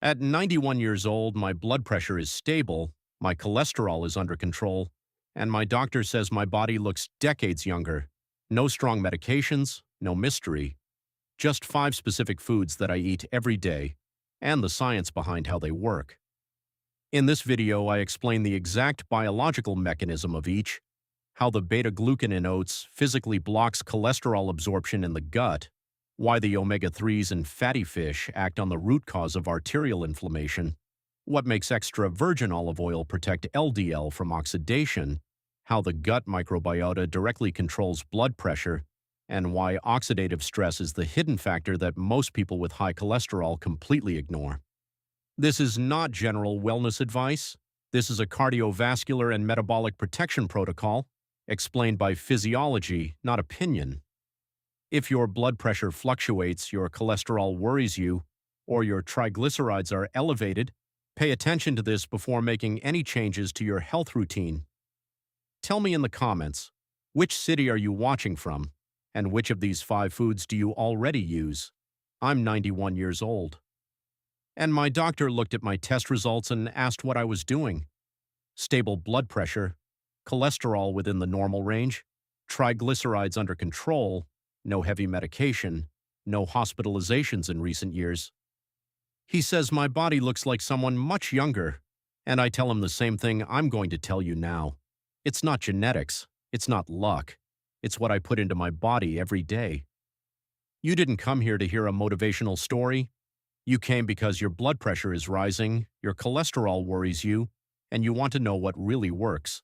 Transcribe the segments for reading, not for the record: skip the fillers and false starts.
At 91 years old, my blood pressure is stable, my cholesterol is under control, and my doctor says my body looks decades younger. No strong medications, no mystery, just 5 specific foods that I eat every day, and the science behind how they work. In this video, I explain the exact biological mechanism of each, how the beta-glucan in oats physically blocks cholesterol absorption in the gut, why the omega-3s in fatty fish act on the root cause of arterial inflammation, what makes extra virgin olive oil protect LDL from oxidation, how the gut microbiota directly controls blood pressure, and why oxidative stress is the hidden factor that most people with high cholesterol completely ignore. This is not general wellness advice. This is a cardiovascular and metabolic protection protocol explained by physiology, not opinion. If your blood pressure fluctuates, your cholesterol worries you, or your triglycerides are elevated, pay attention to this before making any changes to your health routine. Tell me in the comments, which city are you watching from, and which of these 5 foods do you already use? I'm 91 years old. And my doctor looked at my test results and asked what I was doing. Stable blood pressure, cholesterol within the normal range, triglycerides under control, no heavy medication, no hospitalizations in recent years. He says my body looks like someone much younger, and I tell him the same thing I'm going to tell you now. It's not genetics, it's not luck, it's what I put into my body every day. You didn't come here to hear a motivational story. You came because your blood pressure is rising, your cholesterol worries you, and you want to know what really works.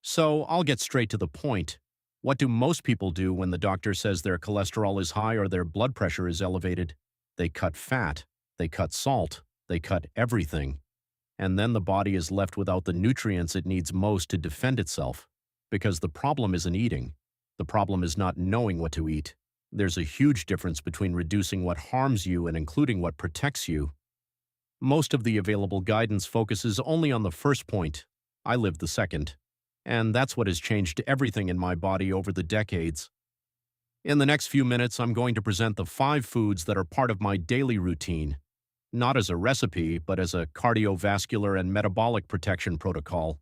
So I'll get straight to the point. What do most people do when the doctor says their cholesterol is high or their blood pressure is elevated? They cut fat, they cut salt, they cut everything. And then the body is left without the nutrients it needs most to defend itself. Because the problem isn't eating. The problem is not knowing what to eat. There's a huge difference between reducing what harms you and including what protects you. Most of the available guidance focuses only on the first point. I live the second. And that's what has changed everything in my body over the decades. In the next few minutes, I'm going to present the 5 foods that are part of my daily routine, not as a recipe, but as a cardiovascular and metabolic protection protocol.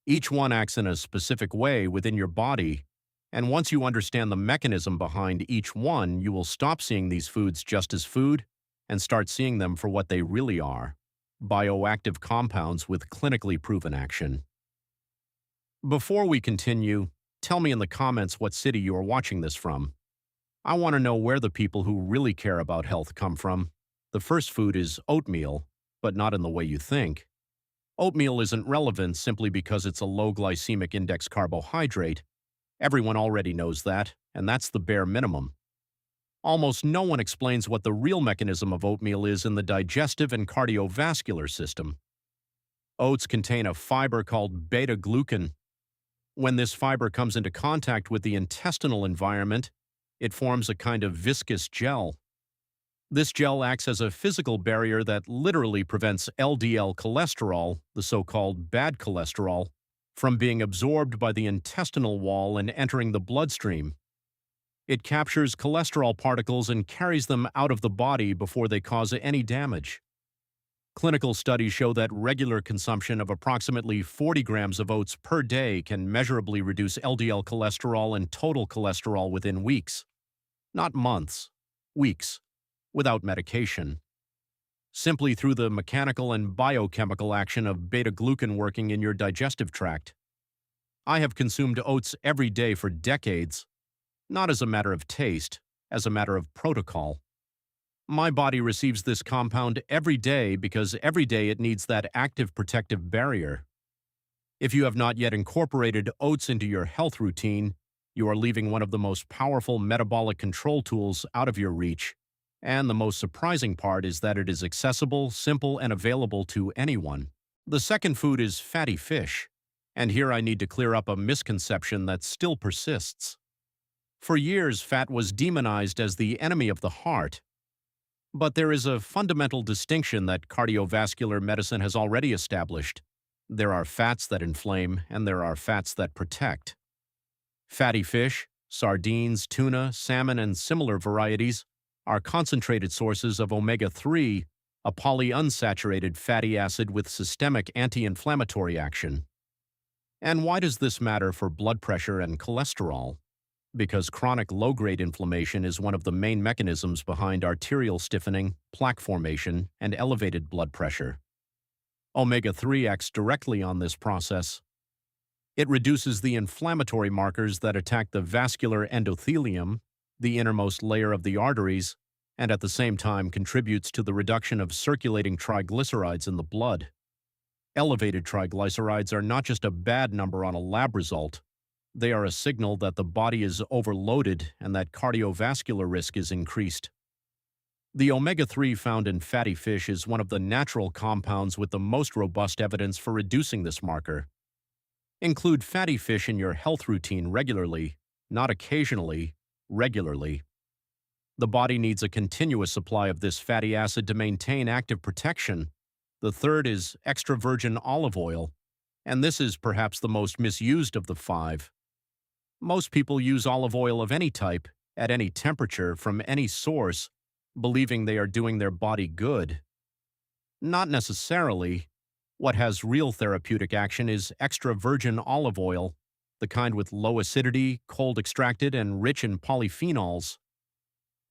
Each one acts in a specific way within your body, and once you understand the mechanism behind each one, you will stop seeing these foods just as food and start seeing them for what they really are: bioactive compounds with clinically proven action. Before we continue, tell me in the comments what city you are watching this from. I want to know where the people who really care about health come from. The first food is oatmeal, but not in the way you think. Oatmeal isn't relevant simply because it's a low glycemic index carbohydrate. Everyone already knows that, and that's the bare minimum. Almost no one explains what the real mechanism of oatmeal is in the digestive and cardiovascular system. Oats contain a fiber called beta-glucan. When this fiber comes into contact with the intestinal environment, it forms a kind of viscous gel. This gel acts as a physical barrier that literally prevents LDL cholesterol, the so-called bad cholesterol, from being absorbed by the intestinal wall and entering the bloodstream. It captures cholesterol particles and carries them out of the body before they cause any damage. Clinical studies show that regular consumption of approximately 40 grams of oats per day can measurably reduce LDL cholesterol and total cholesterol within weeks. Not months, weeks, without medication. Simply through the mechanical and biochemical action of beta-glucan working in your digestive tract. I have consumed oats every day for decades, not as a matter of taste, as a matter of protocol. My body receives this compound every day because every day it needs that active protective barrier. If you have not yet incorporated oats into your health routine, you are leaving one of the most powerful metabolic control tools out of your reach. And the most surprising part is that it is accessible, simple, and available to anyone. The second food is fatty fish. And here I need to clear up a misconception that still persists. For years, fat was demonized as the enemy of the heart. But there is a fundamental distinction that cardiovascular medicine has already established. There are fats that inflame, and there are fats that protect. Fatty fish, sardines, tuna, salmon, and similar varieties are concentrated sources of omega-3, a polyunsaturated fatty acid with systemic anti-inflammatory action. And why does this matter for blood pressure and cholesterol? Because chronic low-grade inflammation is one of the main mechanisms behind arterial stiffening, plaque formation, and elevated blood pressure. Omega-3 acts directly on this process. It reduces the inflammatory markers that attack the vascular endothelium, the innermost layer of the arteries, and at the same time contributes to the reduction of circulating triglycerides in the blood. Elevated triglycerides are not just a bad number on a lab result. They are a signal that the body is overloaded and that cardiovascular risk is increased. The omega-3 found in fatty fish is one of the natural compounds with the most robust evidence for reducing this marker. Include fatty fish in your health routine regularly, not occasionally, regularly. The body needs a continuous supply of this fatty acid to maintain active protection. The third is extra virgin olive oil, and this is perhaps the most misused of the five. Most people use olive oil of any type, at any temperature, from any source, believing they are doing their body good. Not necessarily. What has real therapeutic action is extra virgin olive oil, the kind with low acidity, cold extracted, and rich in polyphenols.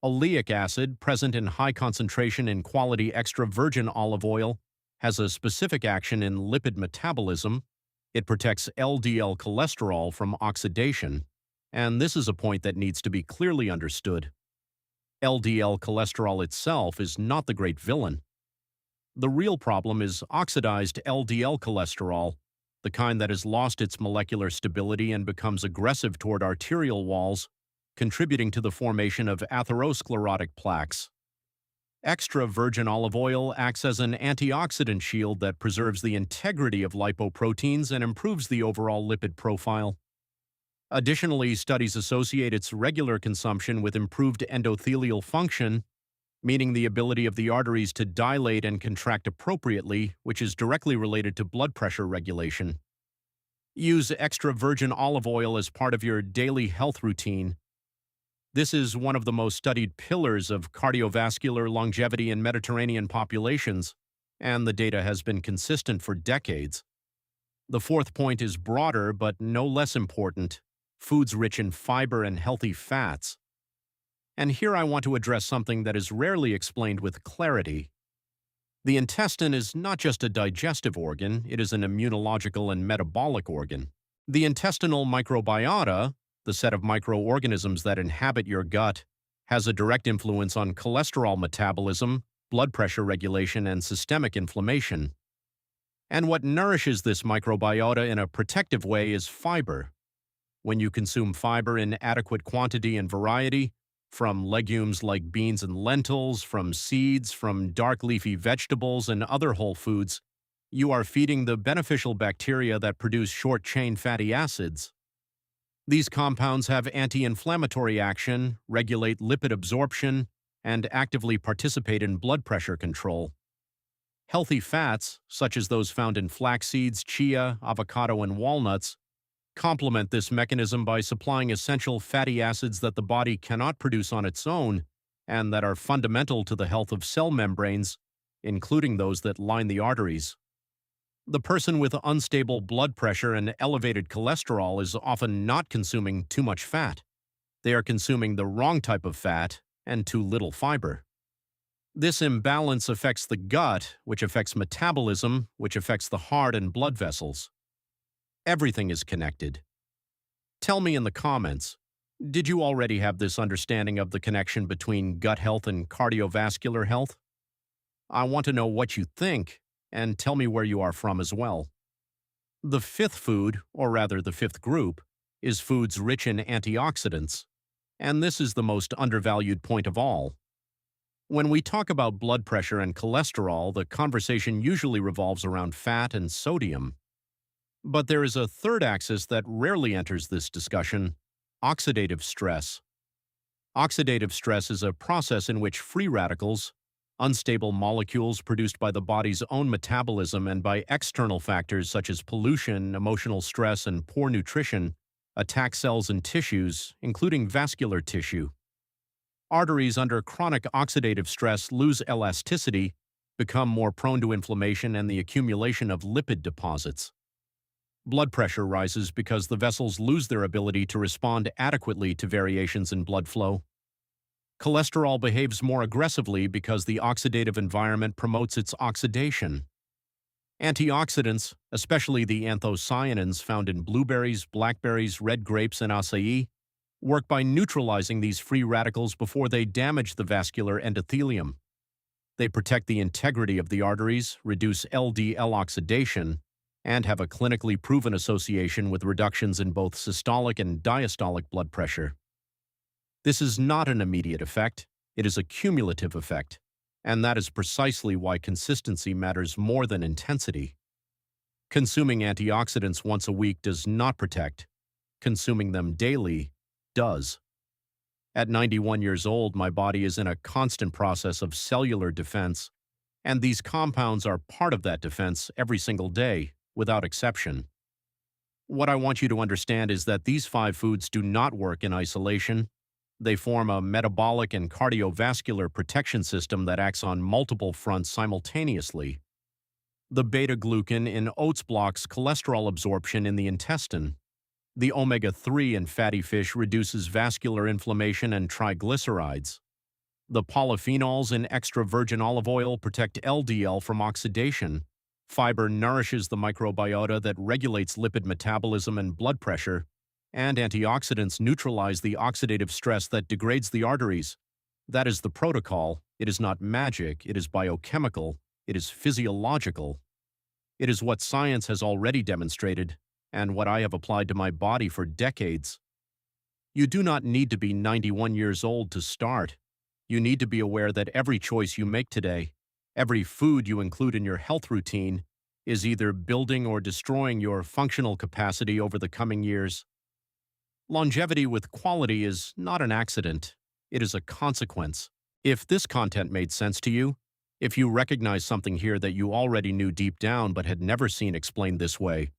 Oleic acid, present in high concentration in quality extra virgin olive oil, has a specific action in lipid metabolism. It protects LDL cholesterol from oxidation, and this is a point that needs to be clearly understood. LDL cholesterol itself is not the great villain. The real problem is oxidized LDL cholesterol, the kind that has lost its molecular stability and becomes aggressive toward arterial walls, contributing to the formation of atherosclerotic plaques. Extra virgin olive oil acts as an antioxidant shield that preserves the integrity of lipoproteins and improves the overall lipid profile. Additionally, studies associate its regular consumption with improved endothelial function, meaning the ability of the arteries to dilate and contract appropriately, which is directly related to blood pressure regulation. Use extra virgin olive oil as part of your daily health routine. This is one of the most studied pillars of cardiovascular longevity in Mediterranean populations, and the data has been consistent for decades. The fourth point is broader but no less important: foods rich in fiber and healthy fats. And here I want to address something that is rarely explained with clarity. The intestine is not just a digestive organ, it is an immunological and metabolic organ. The intestinal microbiota, the set of microorganisms that inhabit your gut, has a direct influence on cholesterol metabolism, blood pressure regulation, and systemic inflammation. And what nourishes this microbiota in a protective way is fiber. When you consume fiber in adequate quantity and variety, from legumes like beans and lentils, from seeds, from dark leafy vegetables and other whole foods, you are feeding the beneficial bacteria that produce short-chain fatty acids. These compounds have anti-inflammatory action, regulate lipid absorption, and actively participate in blood pressure control. Healthy fats, such as those found in flax seeds, chia, avocado, and walnuts, complement this mechanism by supplying essential fatty acids that the body cannot produce on its own and that are fundamental to the health of cell membranes, including those that line the arteries. The person with unstable blood pressure and elevated cholesterol is often not consuming too much fat. They are consuming the wrong type of fat and too little fiber. This imbalance affects the gut, which affects metabolism, which affects the heart and blood vessels. Everything is connected. Tell me in the comments, did you already have this understanding of the connection between gut health and cardiovascular health? I want to know what you think, and tell me where you are from as well. The fifth food, or rather the fifth group, is foods rich in antioxidants, and this is the most undervalued point of all. When we talk about blood pressure and cholesterol, the conversation usually revolves around fat and sodium. But there is a third axis that rarely enters this discussion: oxidative stress. Oxidative stress is a process in which free radicals, unstable molecules produced by the body's own metabolism and by external factors such as pollution, emotional stress, and poor nutrition, attack cells and tissues, including vascular tissue. Arteries under chronic oxidative stress lose elasticity, become more prone to inflammation and the accumulation of lipid deposits. Blood pressure rises because the vessels lose their ability to respond adequately to variations in blood flow. Cholesterol behaves more aggressively because the oxidative environment promotes its oxidation. Antioxidants, especially the anthocyanins found in blueberries, blackberries, red grapes, and acai, work by neutralizing these free radicals before they damage the vascular endothelium. They protect the integrity of the arteries, reduce LDL oxidation, and have a clinically proven association with reductions in both systolic and diastolic blood pressure. This is not an immediate effect, it is a cumulative effect, and that is precisely why consistency matters more than intensity. Consuming antioxidants once a week does not protect. Consuming them daily does. At 91 years old, my body is in a constant process of cellular defense, and these compounds are part of that defense every single day, without exception. What I want you to understand is that these 5 foods do not work in isolation. They form a metabolic and cardiovascular protection system that acts on multiple fronts simultaneously. The beta-glucan in oats blocks cholesterol absorption in the intestine. The omega-3 in fatty fish reduces vascular inflammation and triglycerides. The polyphenols in extra virgin olive oil protect LDL from oxidation. Fiber nourishes the microbiota that regulates lipid metabolism and blood pressure, and antioxidants neutralize the oxidative stress that degrades the arteries. That is the protocol. It is not magic, it is biochemical, it is physiological. It is what science has already demonstrated, and what I have applied to my body for decades. You do not need to be 91 years old to start. You need to be aware that every choice you make today, every food you include in your health routine, is either building or destroying your functional capacity over the coming years. Longevity with quality is not an accident. It is a consequence. If this content made sense to you, if you recognize something here that you already knew deep down but had never seen explained this way,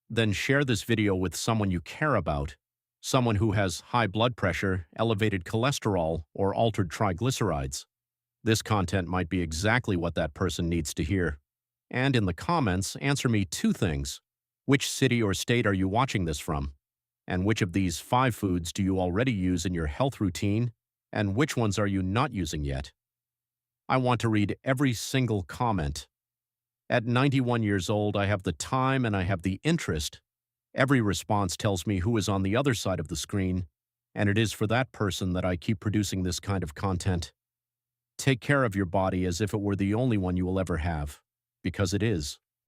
then share this video with someone you care about, someone who has high blood pressure, elevated cholesterol, or altered triglycerides. This content might be exactly what that person needs to hear. And in the comments, answer me 2 things. Which city or state are you watching this from? And which of these 5 foods do you already use in your health routine? And which ones are you not using yet? I want to read every single comment. At 91 years old, I have the time and I have the interest. Every response tells me who is on the other side of the screen, and it is for that person that I keep producing this kind of content. Take care of your body as if it were the only one you will ever have, because it is.